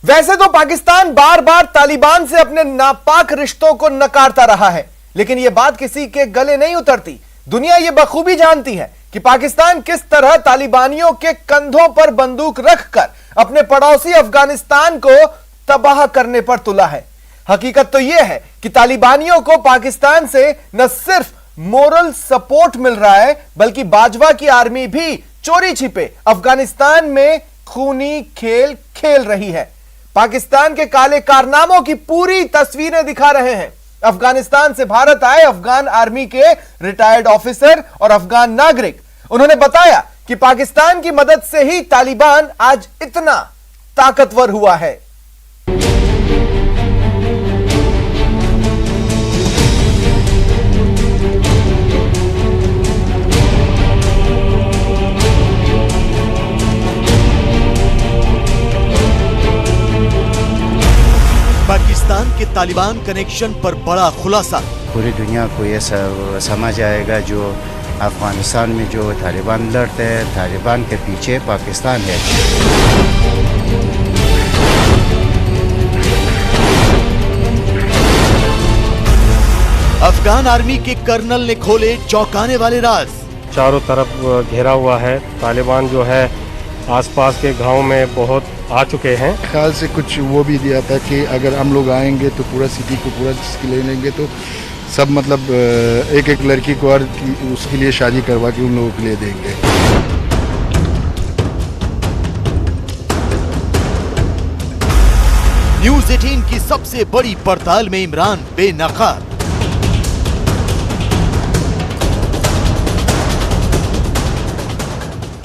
वैसे तो पाकिस्तान बार बार तालिबान से अपने नापाक रिश्तों को नकारता रहा है, लेकिन यह बात किसी के गले नहीं उतरती। दुनिया यह बखूबी जानती है कि पाकिस्तान किस तरह तालिबानियों के कंधों पर बंदूक रखकर अपने पड़ोसी अफगानिस्तान को तबाह करने पर तुला है। हकीकत तो यह है कि तालिबानियों को पाकिस्तान से न सिर्फ मोरल सपोर्ट मिल रहा है, बल्कि बाजवा की आर्मी भी चोरी छिपे अफगानिस्तान में खूनी खेल खेल रही है। पाकिस्तान के काले कारनामों की पूरी तस्वीरें दिखा रहे हैं अफगानिस्तान से भारत आए अफगान आर्मी के रिटायर्ड ऑफिसर और अफगान नागरिक। उन्होंने बताया कि पाकिस्तान की मदद से ही तालिबान आज इतना ताकतवर हुआ है। पाकिस्तान के तालिबान कनेक्शन पर बड़ा खुलासा। पूरी दुनिया को ये समझ आएगा जो अफगानिस्तान में जो तालिबान लड़ते हैं, तालिबान के पीछे पाकिस्तान है। अफगान आर्मी के कर्नल ने खोले चौंकाने वाले राज। चारों तरफ घेरा हुआ है। तालिबान जो है आसपास के गांव में बहुत आ चुके हैं। ख्याल से कुछ वो भी दिया था कि अगर हम लोग आएंगे तो पूरा सिटी को पूरा ले लेंगे, तो सब मतलब एक एक लड़की को और उसके लिए शादी करवा के उन लोगों के लिए देंगे। न्यूज़ 18 की सबसे बड़ी पड़ताल में इमरान बेनकाब।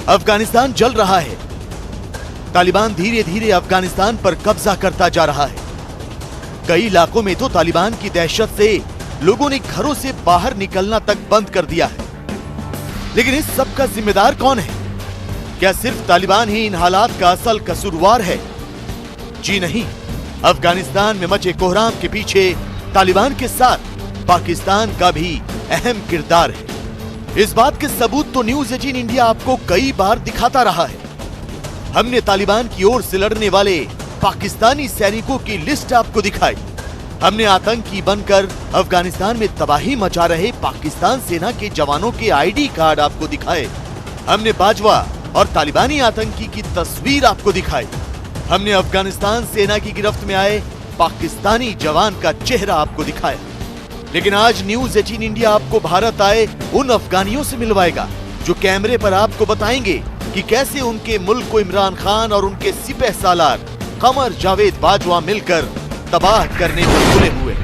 अफगानिस्तान जल रहा है। तालिबान धीरे धीरे अफगानिस्तान पर कब्जा करता जा रहा है। कई इलाकों में तो तालिबान की दहशत से लोगों ने घरों से बाहर निकलना तक बंद कर दिया है। लेकिन इस सब का जिम्मेदार कौन है? क्या सिर्फ तालिबान ही इन हालात का असल कसूरवार है? जी नहीं, अफगानिस्तान में मचे कोहराम के पीछे तालिबान के साथ पाकिस्तान का भी अहम किरदार है। इस बात के सबूत तो न्यूज़ 18 इंडिया आपको कई बार दिखाता रहा है। हमने तालिबान की ओर से लड़ने वाले पाकिस्तानी सैनिकों की लिस्ट आपको दिखाई। हमने आतंकी बनकर अफगानिस्तान में तबाही मचा रहे पाकिस्तान सेना के जवानों के आईडी कार्ड आपको दिखाए। हमने बाजवा और तालिबानी आतंकी की तस्वीर आपको दिखाई। हमने अफगानिस्तान सेना की गिरफ्त में आए पाकिस्तानी जवान का चेहरा आपको दिखाया। लेकिन आज न्यूज़ 18 इंडिया आपको भारत आए उन अफगानियों से मिलवाएगा जो कैमरे पर आपको बताएंगे कि कैसे उनके मुल्क को इमरान खान और उनके सिपह सालार कमर जावेद बाजवा मिलकर तबाह करने पर तुले हुए।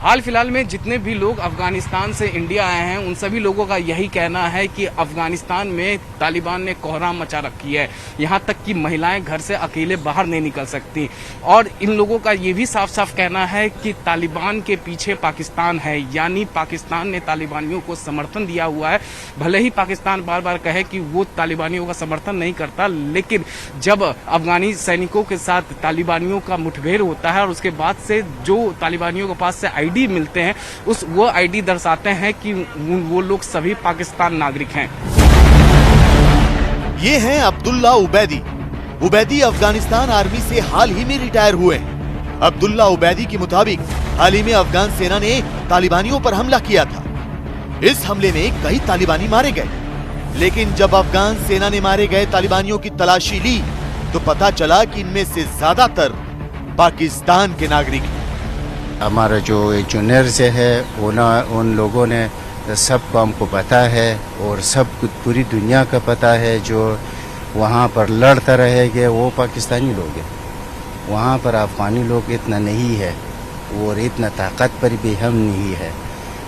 हाल फिलहाल में जितने भी लोग अफगानिस्तान से इंडिया आए हैं, उन सभी लोगों का यही कहना है कि अफगानिस्तान में तालिबान ने कोहराम मचा रखी है। यहाँ तक कि महिलाएं घर से अकेले बाहर नहीं निकल सकती। और इन लोगों का ये भी साफ साफ कहना है कि तालिबान के पीछे पाकिस्तान है, यानी पाकिस्तान ने तालिबानियों को समर्थन दिया हुआ है। भले ही पाकिस्तान बार बार कहे कि वो तालिबानियों का समर्थन नहीं करता, लेकिन जब अफगानी सैनिकों के साथ तालिबानियों का मुठभेड़ होता है और उसके बाद से जो तालिबानियों के पास से आईडी मिलते हैं, वो आईडी दर्शाते हैं कि वो लोग सभी पाकिस्तान नागरिक हैं। ये हैं अब्दुल्ला उबैदी। उबैदी अफगानिस्तान आर्मी से हाल ही में रिटायर हुए हैं। अब्दुल्ला उबैदी के मुताबिक हाल ही में अफगान सेना ने तालिबानियों पर हमला किया था। इस हमले में कई तालिबानी मारे गए, लेकिन जब अफगान सेना ने मारे गए तालिबानियों की तलाशी ली तो पता चला कि इनमें से ज्यादातर पाकिस्तान के नागरिक हैं। हमारा जो जूनियर्स है उन लोगों ने सबको हमको पता है और सब कुछ पूरी दुनिया का पता है। जो वहाँ पर लड़ते रहेंगे वो पाकिस्तानी लोग हैं। वहाँ पर अफगानी लोग इतना नहीं है और इतना ताकत पर भी हम नहीं है,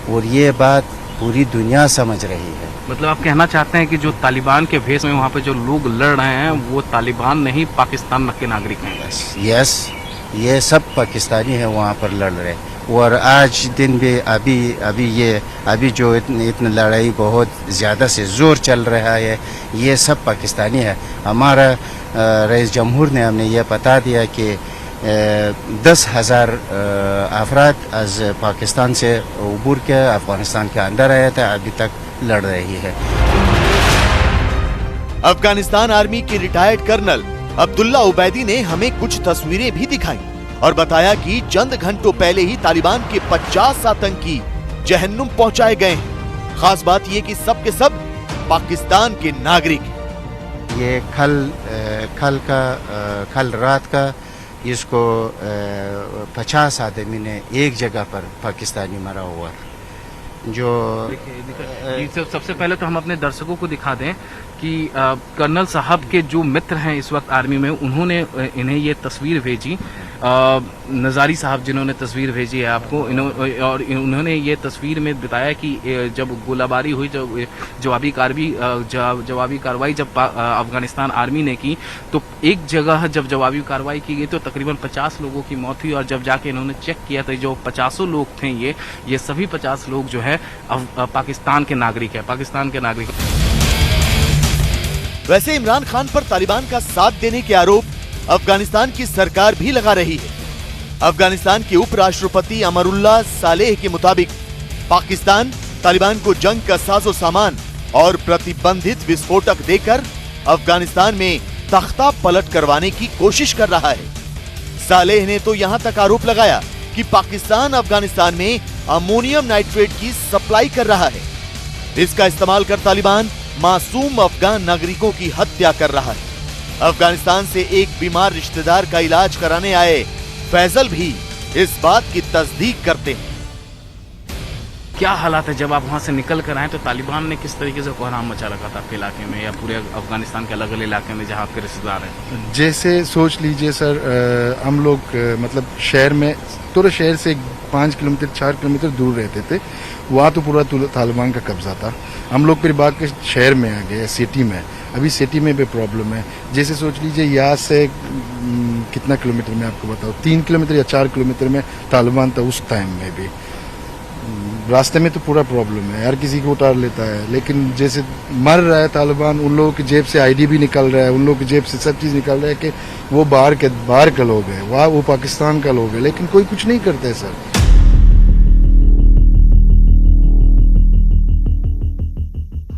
और ये बात पूरी दुनिया समझ रही है। मतलब आप कहना चाहते हैं कि जो तालिबान के भेष में वहाँ पे जो लोग लड़ रहे हैं वो तालिबान नहीं, पाकिस्तान के नागरिक हैं? यस, ये सब पाकिस्तानी है वहाँ पर लड़ रहे। और आज दिन भी अभी जो इतनी लड़ाई बहुत ज़्यादा से जोर चल रहा है, ये सब पाकिस्तानी है। हमारा रईस जमहूर ने हमने ये बता दिया कि 10,000 अफराद आज पाकिस्तान से उबूर के अफगानिस्तान के अंदर आया था, अभी तक लड़ रही है। अफगानिस्तान आर्मी के रिटायर्ड कर्नल अब्दुल्ला उबैदी ने हमें कुछ तस्वीरें भी दिखाई और बताया कि चंद घंटों पहले ही तालिबान के 50 आतंकी जहन्नुम पहुंचाए गए हैं। खास बात यह कि सब के सब पाकिस्तान के नागरिक हैं। ये कल रात का इसको 50 आदमी ने एक जगह पर पाकिस्तानी मरा हुआ जो सबसे पहले तो हम अपने दर्शकों को दिखा दें कि कर्नल साहब के जो मित्र हैं इस वक्त आर्मी में, उन्होंने इन्हें ये तस्वीर भेजी। नज़ारी साहब जिन्होंने तस्वीर भेजी है आपको, और उन्होंने ये तस्वीर में बताया कि जब गोलाबारी हुई, जब जवाबी कार्रवाई जब अफगानिस्तान आर्मी ने की, तो एक जगह जब जवाबी कार्रवाई की गई तो तकरीबन 50 लोगों की मौत हुई। और जब जाके इन्होंने चेक किया तो जो 50 लोग थे, ये सभी 50 लोग जो है पाकिस्तान के नागरिक है, पाकिस्तान के नागरिक। वैसे इमरान खान पर तालिबान का साथ देने के आरोप अफगानिस्तान की सरकार भी लगा रही है। अफगानिस्तान के उपराष्ट्रपति अमरुल्लाह सालेह के मुताबिक पाकिस्तान तालिबान को जंग का साजो सामान और प्रतिबंधित विस्फोटक देकर अफगानिस्तान में तख्ता पलट करवाने की कोशिश कर रहा है। सालेह ने तो यहां तक आरोप लगाया कि पाकिस्तान अफगानिस्तान में अमोनियम नाइट्रेट की सप्लाई कर रहा है। इसका इस्तेमाल कर तालिबान मासूम अफगान नागरिकों की हत्या कर रहा है। अफगानिस्तान से एक बीमार रिश्तेदार का इलाज कराने आए फैजल भी इस बात की तस्दीक करते हैं। क्या हालात है जब आप वहां से निकल कर आए, तो तालिबान ने किस तरीके से कोहराम मचा रखा था आपके इलाके में या पूरे अफगानिस्तान के अलग अलग इलाके में जहां आपके रिश्तेदार हैं? जैसे सोच लीजिए सर, हम लोग मतलब शहर में, थोड़ा शहर से 5 किलोमीटर 4 किलोमीटर दूर रहते थे। वहाँ तो पूरा तालिबान का कब्जा था। हम लोग फिर बाग के शहर में आ गए, सिटी में। अभी सिटी में भी प्रॉब्लम है। जैसे सोच लीजिए यहाँ से कितना किलोमीटर में आपको बताओ, 3 किलोमीटर या 4 किलोमीटर में तालिबान था उस टाइम में भी। रास्ते में तो पूरा प्रॉब्लम है, हर किसी को उतार लेता है। लेकिन जैसे मर रहा है तालिबान, उन लोगों की जेब से आईडी भी निकल रहा है, उन लोगों की जेब से सब चीज़ निकल रहा है कि वो बाहर के लोग हैं, वहाँ वो पाकिस्तान का लोग है, लेकिन कोई कुछ नहीं करता है सर।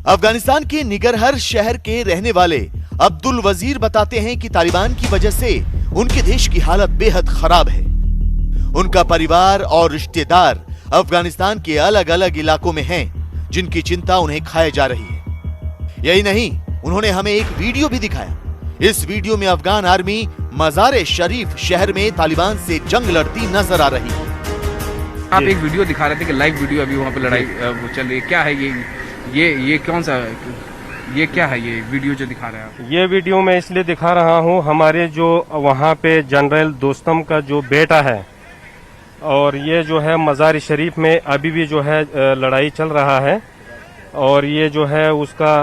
अफगानिस्तान के निगरहर शहर के रहने वाले अब्दुल वजीर बताते हैं कि तालिबान की वजह से उनके देश की हालत बेहद खराब है। उनका परिवार और रिश्तेदार अफगानिस्तान के अलग अलग इलाकों में हैं, जिनकी चिंता उन्हें खाए जा रही है। यही नहीं, उन्होंने हमें एक वीडियो भी दिखाया। इस वीडियो में अफगान आर्मी मज़ार शरीफ शहर में तालिबान से जंग लड़ती नजर आ रही है। आप एक वीडियो दिखा रहे थे कि लाइव वीडियो अभी वहाँ पे लड़ाई चल रही है, क्या है ये कौन सा, ये क्या है ये वीडियो जो दिखा रहे हैं आप? ये वीडियो मैं इसलिए दिखा रहा हूँ, हमारे जो वहाँ पे जनरल दोस्तम का जो बेटा है, और ये जो है मज़ार शरीफ में अभी भी जो है लड़ाई चल रहा है। और ये जो है उसका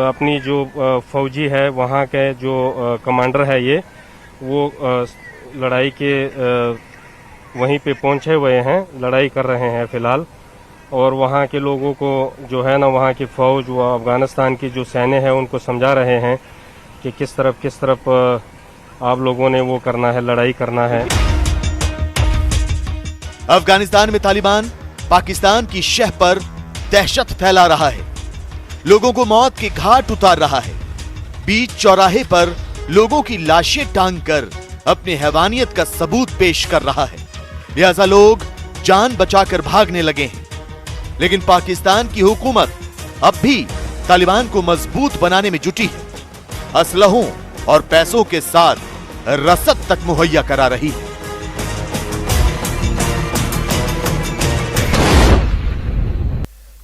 अपनी जो फौजी है वहाँ के जो कमांडर है, ये वो लड़ाई के वहीं पे पहुँचे हुए हैं, लड़ाई कर रहे हैं फिलहाल। और वहाँ के लोगों को जो है ना, वहाँ की फ़ौज, वो अफ़गानिस्तान की जो सैन्य है, उनको समझा रहे हैं कि किस तरफ आप लोगों ने वो करना है, लड़ाई करना है। अफगानिस्तान में तालिबान पाकिस्तान की शह पर दहशत फैला रहा है, लोगों को मौत के घाट उतार रहा है। बीच चौराहे पर लोगों की लाशें टांग कर अपनी हैवानियत का सबूत पेश कर रहा है। लिहाजा लोग जान बचाकर भागने लगे हैं। लेकिन पाकिस्तान की हुकूमत अब भी तालिबान को मजबूत बनाने में जुटी है, असलहों और पैसों के साथ रसद तक मुहैया करा रही है।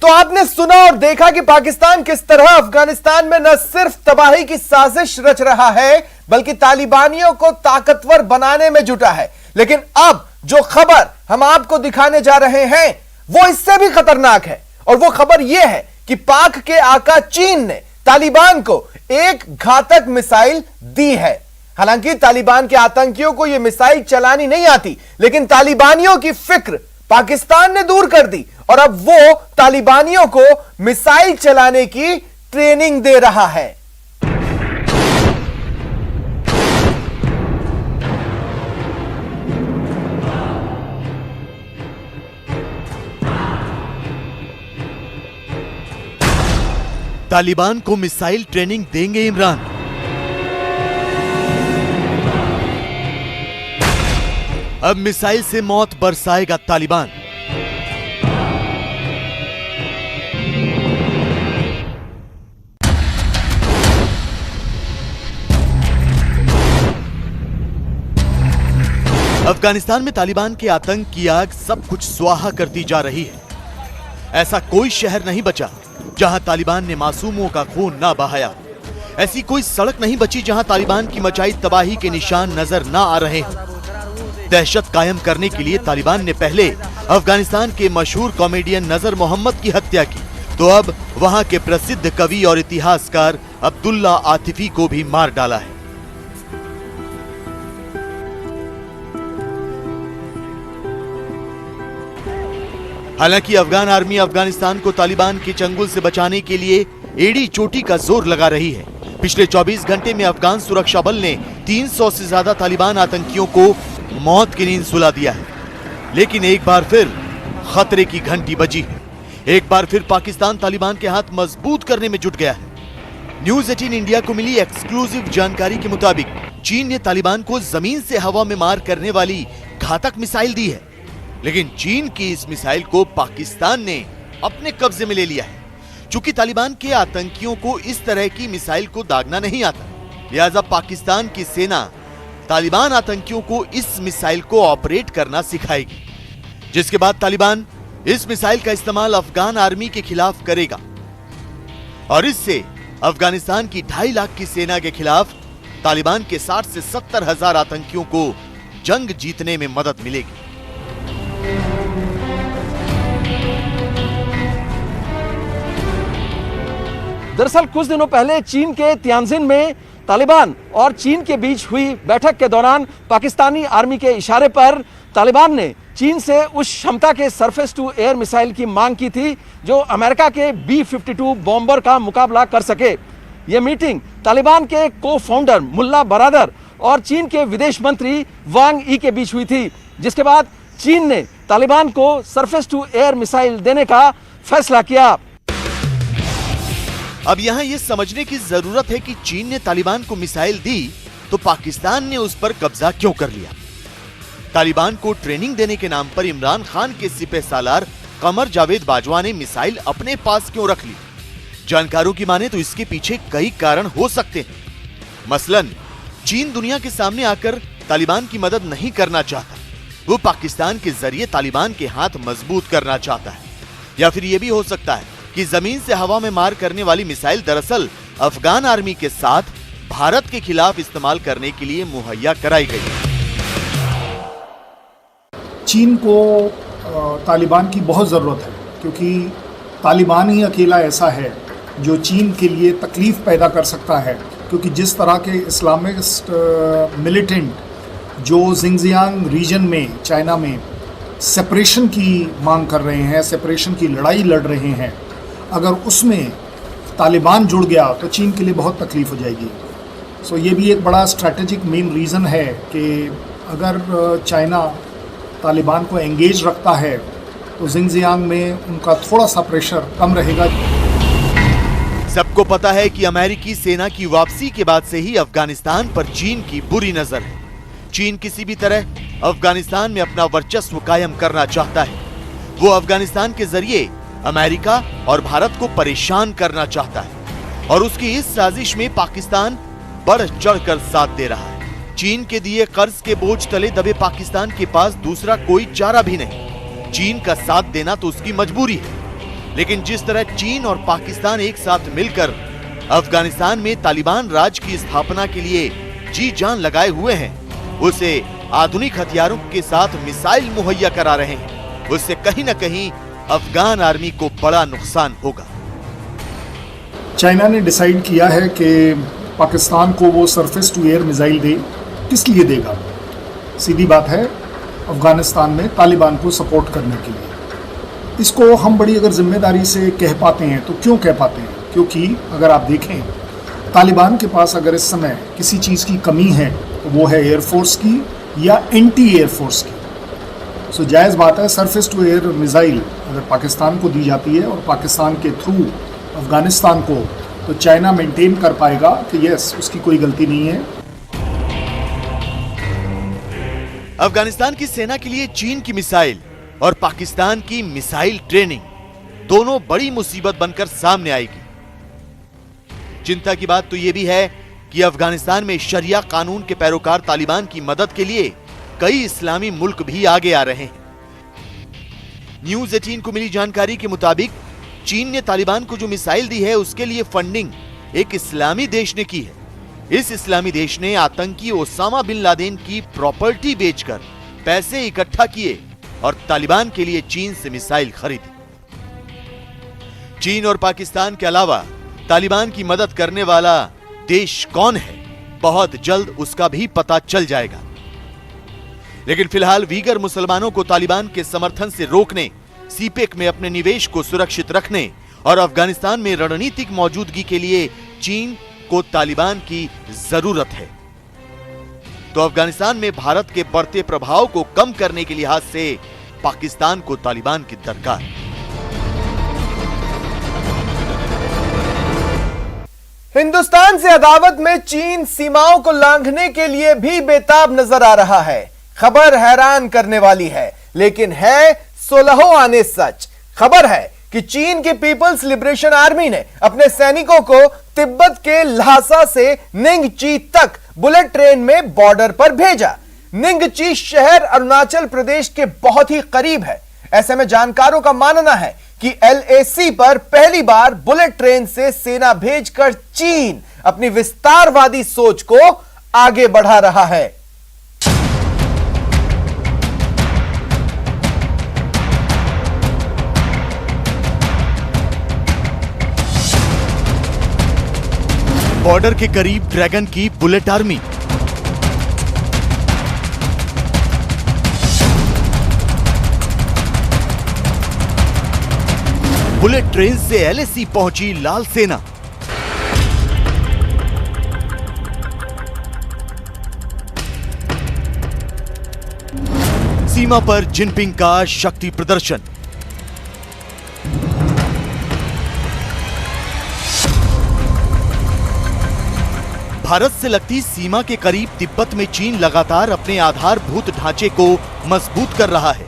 तो आपने सुना और देखा कि पाकिस्तान किस तरह अफगानिस्तान में न सिर्फ तबाही की साजिश रच रहा है, बल्कि तालिबानियों को ताकतवर बनाने में जुटा है। लेकिन अब जो खबर हम आपको दिखाने जा रहे हैं वो इससे भी खतरनाक है। और वो खबर यह है कि पाक के आका चीन ने तालिबान को एक घातक मिसाइल दी है। हालांकि तालिबान के आतंकियों को यह मिसाइल चलानी नहीं आती, लेकिन तालिबानियों की फिक्र पाकिस्तान ने दूर कर दी और अब वो तालिबानियों को मिसाइल चलाने की ट्रेनिंग दे रहा है। तालिबान को मिसाइल ट्रेनिंग देंगे इमरान। अब मिसाइल से मौत बरसाएगा तालिबान। अफगानिस्तान में तालिबान के आतंक की आग सब कुछ स्वाहा करती जा रही है। ऐसा कोई शहर नहीं बचा जहां तालिबान ने मासूमों का खून ना बहाया। ऐसी कोई सड़क नहीं बची जहां तालिबान की मचाई तबाही के निशान नजर ना आ रहे हैं। दहशत कायम करने के लिए तालिबान ने पहले अफगानिस्तान के मशहूर कॉमेडियन नजर मोहम्मद की हत्या की, तो अब वहां के प्रसिद्ध कवि और इतिहासकार अब्दुल्ला आतिफी को भी मार डाला है। हालांकि अफगान आर्मी अफगानिस्तान को तालिबान के चंगुल से बचाने के लिए एड़ी चोटी का जोर लगा रही है। पिछले 24 घंटे में अफगान सुरक्षा बल ने 300 से ज्यादा तालिबान आतंकियों को मौत की नींद सुला दिया है। लेकिन एक बार फिर खतरे की घंटी बजी है। एक बार फिर पाकिस्तान तालिबान के हाथ मजबूत करने में जुट गया है। न्यूज 18 इंडिया को मिली एक्सक्लूसिव जानकारी के मुताबिक चीन ने तालिबान को जमीन से हवा में मार करने वाली घातक मिसाइल दी है, लेकिन चीन की इस मिसाइल को पाकिस्तान ने अपने कब्जे में ले लिया है। चूंकि तालिबान के आतंकियों को इस तरह की मिसाइल को दागना नहीं आता, लिहाजा पाकिस्तान की सेना तालिबान आतंकियों को इस मिसाइल को ऑपरेट करना सिखाएगी, जिसके बाद तालिबान इस मिसाइल का इस्तेमाल अफगान आर्मी के खिलाफ करेगा और इससे अफगानिस्तान की 2.5 लाख की सेना के खिलाफ तालिबान के 60 से 70 हजार आतंकियों को जंग जीतने में मदद मिलेगी। दरअसल कुछ दिनों पहले चीन के तियानजिन में तालिबान और चीन के बीच हुई बैठक के दौरान पाकिस्तानी आर्मी के इशारे पर तालिबान ने चीन से उस क्षमता के सरफेस टू एयर मिसाइल की मांग की थी जो अमेरिका के B-52 बॉम्बर का मुकाबला कर सके। यह मीटिंग तालिबान के को फाउंडर मुल्ला बरादर और चीन के विदेश मंत्री वांग ई के बीच हुई थी, जिसके बाद चीन ने तालिबान को सरफेस टू एयर मिसाइल देने का फैसला किया। अब यहां यह समझने की जरूरत है कि चीन ने तालिबान को मिसाइल दी तो पाकिस्तान ने उस पर कब्जा क्यों कर लिया। तालिबान को ट्रेनिंग देने के नाम पर इमरान खान के सिपह सालार कमर जावेद बाजवा ने मिसाइल अपने पास क्यों रख ली। जानकारों की माने तो इसके पीछे कई कारण हो सकते हैं। मसलन चीन दुनिया के सामने आकर तालिबान की मदद नहीं करना चाहता, वो पाकिस्तान के जरिए तालिबान के हाथ मजबूत करना चाहता है। या फिर यह भी हो सकता है कि जमीन से हवा में मार करने वाली मिसाइल दरअसल अफगान आर्मी के साथ भारत के खिलाफ इस्तेमाल करने के लिए मुहैया कराई गई। चीन को तालिबान की बहुत ज़रूरत है, क्योंकि तालिबान ही अकेला ऐसा है जो चीन के लिए तकलीफ पैदा कर सकता है। क्योंकि जिस तरह के इस्लामिस्ट मिलिटेंट जो जिंगजियांग रीजन में चाइना में सेपरेशन की मांग कर रहे हैं, सेपरेशन की लड़ाई लड़ रहे हैं, अगर उसमें तालिबान जुड़ गया तो चीन के लिए बहुत तकलीफ हो जाएगी। सो ये भी एक बड़ा स्ट्रैटेजिक मेन रीज़न है कि अगर चाइना तालिबान को एंगेज रखता है तो जिंगजियांग में उनका थोड़ा सा प्रेशर कम रहेगा। सबको पता है कि अमेरिकी सेना की वापसी के बाद से ही अफगानिस्तान पर चीन की बुरी नजर है। चीन किसी भी तरह अफगानिस्तान में अपना वर्चस्व कायम करना चाहता है। वो अफगानिस्तान के जरिए अमेरिका और भारत को परेशान करना चाहता है और उसकी इस साजिश में पाकिस्तान बढ़ चढ़कर साथ दे रहा है। चीन के दिए कर्ज के बोझ तले दबे पाकिस्तान के पास दूसरा कोई चारा भी नहीं। चीन का साथ देना तो उसकी मजबूरी है, लेकिन जिस तरह चीन और पाकिस्तान एक साथ मिलकर अफगानिस्तान में तालिबान राज की स्थापना के लिए जी जान लगाए हुए हैं, उसे आधुनिक हथियारों के साथ मिसाइल मुहैया करा रहे हैं, उससे कहीं न कहीं अफगान आर्मी को बड़ा नुकसान होगा। चाइना ने डिसाइड किया है कि पाकिस्तान को वो सरफेस टू एयर मिसाइल दे। किस लिए देगा? सीधी बात है, अफगानिस्तान में तालिबान को सपोर्ट करने के लिए। इसको हम बड़ी अगर जिम्मेदारी से कह पाते हैं तो क्यों कह पाते हैं? क्योंकि अगर आप देखें तालिबान के पास अगर इस समय किसी चीज़ की कमी है तो वो है एयरफोर्स की या एंटी एयरफोर्स की। सो जायज़ बात है, सरफेस टू एयर मिसाइल अगर पाकिस्तान को दी जाती है और पाकिस्तान के थ्रू अफगानिस्तान को, तो चाइना मेंटेन कर पाएगा कि यस उसकी कोई गलती नहीं है। अफगानिस्तान की सेना के लिए चीन की मिसाइल और पाकिस्तान की मिसाइल ट्रेनिंग दोनों बड़ी मुसीबत बनकर सामने आएगी। चिंता की बात तो यह भी है कि अफगानिस्तान में शरिया कानून के पैरोकार तालिबान की मदद के लिए कई इस्लामी मुल्क भी आगे आ रहे हैं। न्यूज 18 को मिली जानकारी के मुताबिक चीन ने तालिबान को जो मिसाइल दी है उसके लिए फंडिंग एक इस्लामी देश ने की है। इस इस्लामी देश ने आतंकी ओसामा बिन लादेन की प्रॉपर्टी बेचकर पैसे इकट्ठा किए और तालिबान के लिए चीन से मिसाइल खरीदी। चीन और पाकिस्तान के अलावा तालिबान की मदद करने वाला देश कौन है, बहुत जल्द उसका भी पता चल जाएगा। लेकिन फिलहाल वीगर मुसलमानों को तालिबान के समर्थन से रोकने, सीपेक में अपने निवेश को सुरक्षित रखने और अफगानिस्तान में रणनीतिक मौजूदगी के लिए चीन को तालिबान की जरूरत है। तो अफगानिस्तान में भारत के बढ़ते प्रभाव को कम करने के लिहाज से पाकिस्तान को तालिबान की दरकार। हिंदुस्तान से अदावत में चीन सीमाओं को लांघने के लिए भी बेताब नजर आ रहा है। खबर हैरान करने वाली है, लेकिन है सोलहों आने सच। खबर है कि चीन की पीपल्स लिबरेशन आर्मी ने अपने सैनिकों को तिब्बत के ल्हासा से निंगची तक बुलेट ट्रेन में बॉर्डर पर भेजा। निंगची शहर अरुणाचल प्रदेश के बहुत ही करीब है। ऐसे में जानकारों का मानना है कि LAC पर पहली बार बुलेट ट्रेन से सेना भेजकर चीन अपनी विस्तारवादी सोच को आगे बढ़ा रहा है। बॉर्डर के करीब ड्रैगन की बुलेट आर्मी। बुलेट ट्रेन से LAC पहुंची लाल सेना। सीमा पर जिनपिंग का शक्ति प्रदर्शन। भारत से लगती सीमा के करीब तिब्बत में चीन लगातार अपने आधारभूत ढांचे को मजबूत कर रहा है।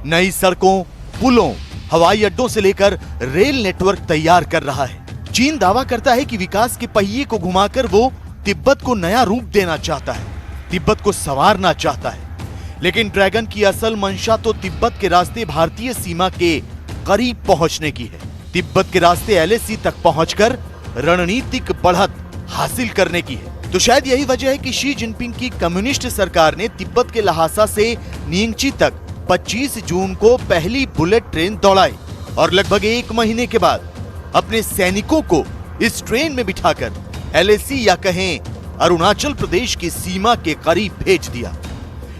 नई सड़कों, पुलों, हवाई अड्डों से लेकर रेल नेटवर्क तैयार कर रहा है। चीन दावा करता है कि विकास के पहिए को घुमाकर वो तिब्बत को नया रूप देना चाहता है, तिब्बत को संवारना चाहता है। लेकिन ड्रैगन की असल मंशा तो तिब्बत के रास्ते भारतीय सीमा के करीब पहुंचने की है। तिब्बत के रास्ते LAC तक पहुंचकर रणनीतिक बढ़त हासिल करने की है। तो शायद यही वजह है कि शी जिनपिंग की कम्युनिस्ट सरकार ने तिब्बत के ल्हासा से निंगची तक 25 जून को पहली बुलेट ट्रेन दौड़ाई और लगभग 1 महीने के बाद अपने सैनिकों को इस ट्रेन में बिठाकर LAC या कहें अरुणाचल प्रदेश की सीमा के करीब भेज दिया।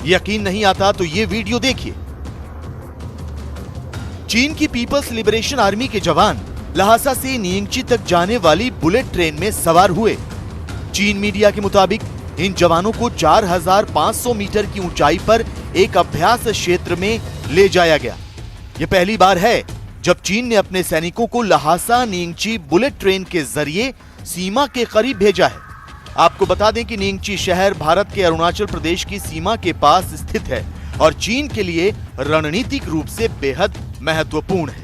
यकीन नहीं आता तो ये वीडियो देखिए। चीन की पीपल्स लिबरेशन आर्मी के जवान ल्हासा से निंगची तक जाने वाली बुलेट ट्रेन में सवार हुए। चीन मीडिया के मुताबिक इन जवानों को 4500 मीटर की ऊंचाई पर एक अभ्यास क्षेत्र में ले जाया गया। यह पहली बार है जब चीन ने अपने सैनिकों को ल्हासा निंगची बुलेट ट्रेन के जरिए सीमा के करीब भेजा है। आपको बता दें कि निंगची शहर भारत के अरुणाचल प्रदेश की सीमा के पास स्थित है और चीन के लिए रणनीतिक रूप से बेहद महत्वपूर्ण है।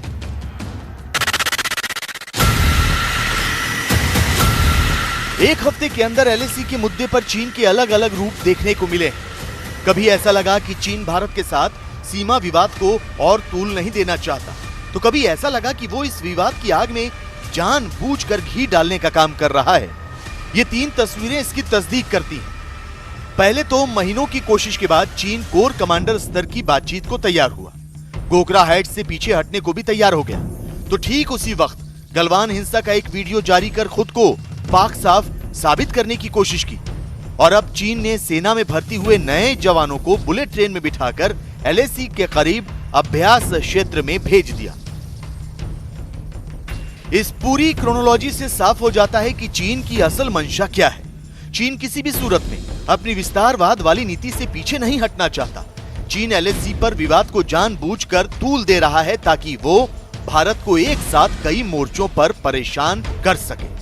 एक हफ्ते के अंदर LAC के मुद्दे पर चीन के अलग अलग रूप देखने को मिले हैं। कभी ऐसा लगा कि चीन भारत के साथ सीमा विवाद को और तूल नहीं देना चाहता, तो कभी ऐसा लगा कि वो इस विवाद की आग में जानबूझकर घी डालने का काम कर रहा है। ये 3 तस्वीरें इसकी तस्दीक करती हैं। पहले तो महीनों की कोशिश के बाद चीन कोर कमांडर स्तर की बातचीत को तैयार हुआ, गोकरा हाइट्स से पीछे हटने को भी तैयार हो गया। तो ठीक उसी वक्त गलवान हिंसा का एक वीडियो जारी कर खुद को पाक साफ साबित करने की कोशिश की और अब चीन ने सेना में भर्ती हुए नए जवानों को बुलेट ट्रेन में बिठाकर LAC के करीब अभ्यास क्षेत्र में भेज दिया। इस पूरी क्रोनोलॉजी से साफ हो जाता है कि चीन की असल मंशा क्या है। चीन किसी भी सूरत में अपनी विस्तारवाद वाली नीति से पीछे नहीं हटना चाहता। चीन LAC पर विवाद को जानबूझकर तूल दे रहा है ताकि वो भारत को एक साथ कई मोर्चों पर परेशान कर सके।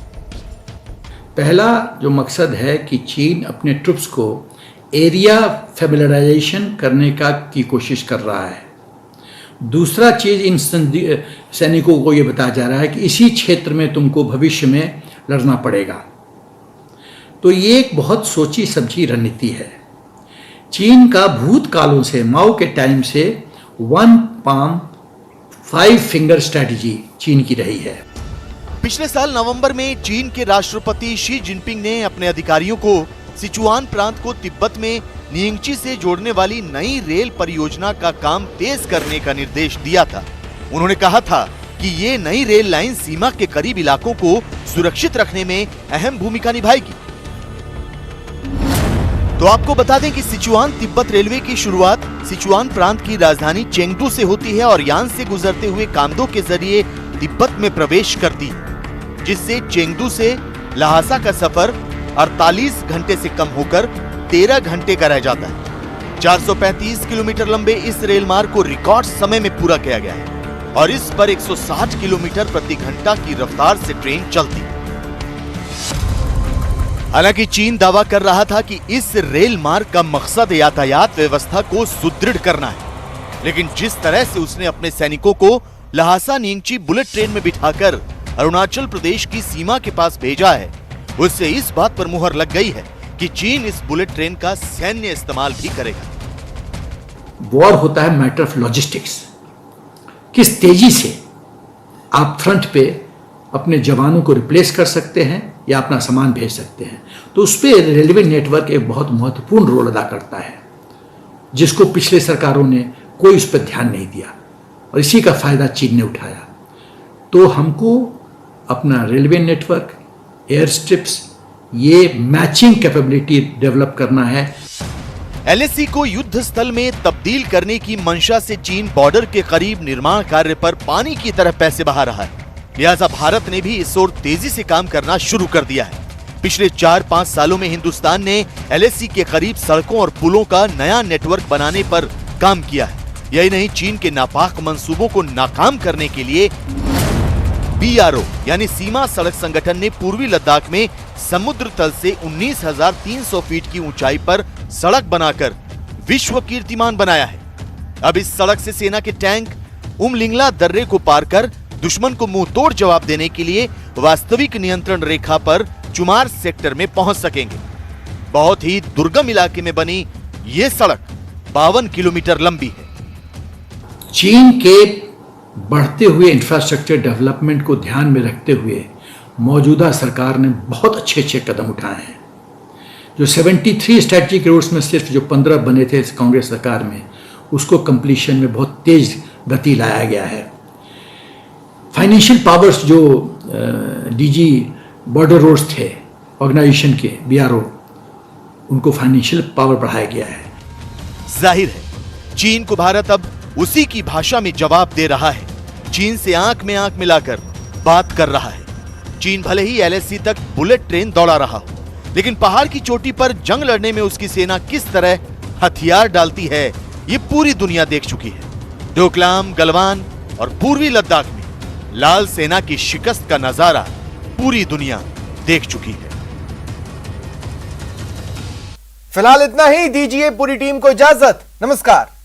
पहला जो मकसद है कि चीन अपने ट्रुप्स को एरिया फेमिलराइजेशन करने की कोशिश कर रहा है। दूसरा चीज़ इन सैनिकों को ये बताया जा रहा है कि इसी क्षेत्र में तुमको भविष्य में लड़ना पड़ेगा। तो ये एक बहुत सोची समझी रणनीति है। चीन का भूतकालों से, माओ के टाइम से 1 पाम 5 फिंगर स्ट्रैटेजी चीन की रही है। पिछले साल नवंबर में चीन के राष्ट्रपति शी जिनपिंग ने अपने अधिकारियों को सिचुआन प्रांत को तिब्बत में नियंगची से जोड़ने वाली नई रेल परियोजना का काम तेज करने का निर्देश दिया था। उन्होंने कहा था कि ये नई रेल लाइन सीमा के करीब इलाकों को सुरक्षित रखने में अहम भूमिका निभाएगी। तो आपको बता दें कि सिचुआन तिब्बत रेलवे की शुरुआत सिचुआन प्रांत की राजधानी चेंगडू से होती है और यान से गुजरते हुए कामदो के जरिए तिब्बत में प्रवेश करती है, जिससे चेंगडू से लहासा का सफर 48 घंटे से कम होकर 13 घंटे का रह जाता है। 435 किलोमीटर लंबे इस रेल मार्ग को रिकॉर्ड समय में पूरा किया गया है और इस पर 160 किलोमीटर प्रति घंटा की रफ्तार से ट्रेन चलती है। हालांकि चीन दावा कर रहा था कि इस रेल मार्ग का मकसद यातायात व्यवस्था को सुदृढ़ करना है, लेकिन जिस तरह से उसने अपने सैनिकों को लहासा नियंगची बुलेट ट्रेन में बिठाकर अरुणाचल प्रदेश की सीमा के पास भेजा है, उससे इस बात पर मुहर लग गई है कि चीन इस बुलेट ट्रेन का सैन्य इस्तेमाल भी करेगा। वॉर होता है मैटर ऑफ लॉजिस्टिक्स। किस तेजी से आप फ्रंट पे अपने जवानों को रिप्लेस कर सकते हैं या अपना सामान भेज सकते हैं, तो उस पर रेलवे नेटवर्क एक बहुत महत्वपूर्ण रोल अदा करता है, जिसको पिछले सरकारों ने कोई उस पर ध्यान नहीं दिया और इसी का फायदा चीन ने उठाया। तो हमको अपना रेलवे नेटवर्क, एयर स्ट्रिप्स, ये मैचिंग कैपेबिलिटी डेवलप करना है। एलएसी को युद्ध स्थल में तब्दील करने की मंशा से चीन बॉर्डर के करीब निर्माण कार्य पर पानी की तरह पैसे बहा रहा है। लिहाजा भारत ने भी इस ओर तेजी से काम करना शुरू कर दिया है। पिछले 4-5 सालों में हिंदुस्तान ने एलएसी के करीब सड़कों और पुलों का नया नेटवर्क बनाने पर काम किया है। यही नहीं, चीन के नापाक मंसूबों को नाकाम करने के लिए बीआरओ यानी सीमा सड़क संगठन ने पूर्वी लद्दाख में समुद्र तल से 19,300 फीट की ऊंचाई पर सड़क बनाकर विश्व कीर्तिमान बनाया है। अब इस सड़क से सेना के टैंक उमलिंगला दर्रे को पार कर दुश्मन को मुंह तोड़ जवाब देने के लिए वास्तविक नियंत्रण रेखा पर चुमार सेक्टर में पहुंच सकेंगे। बहुत ही दुर्गम इलाके में बनी ये सड़क 52 किलोमीटर लंबी है। चीन के बढ़ते हुए इंफ्रास्ट्रक्चर डेवलपमेंट को ध्यान में रखते हुए मौजूदा सरकार ने बहुत अच्छे कदम उठाए हैं। जो 73 स्ट्रेटेजिक रोड्स में सिर्फ जो 15 बने थे इस कांग्रेस सरकार में, उसको कंप्लीशन में बहुत तेज गति लाया गया है। फाइनेंशियल पावर्स जो डीजी बॉर्डर रोड्स थे ऑर्गेनाइजेशन के बीआरओ, उनको फाइनेंशियल पावर बढ़ाया गया है। जाहिर है चीन को भारत अब उसी की भाषा में जवाब दे रहा है। चीन से आंख में आंख मिलाकर बात कर रहा है। चीन भले ही एलएसी तक बुलेट ट्रेन दौड़ा रहा हो, लेकिन पहाड़ की चोटी पर जंग लड़ने में उसकी सेना किस तरह हथियार डालती है, ये पूरी दुनिया देख चुकी है। डोकलाम, गलवान और पूर्वी लद्दाख में लाल सेना की शिकस्त का नजारा पूरी दुनिया देख चुकी है। फिलहाल इतना ही, दीजिए पूरी टीम को इजाजत। नमस्कार।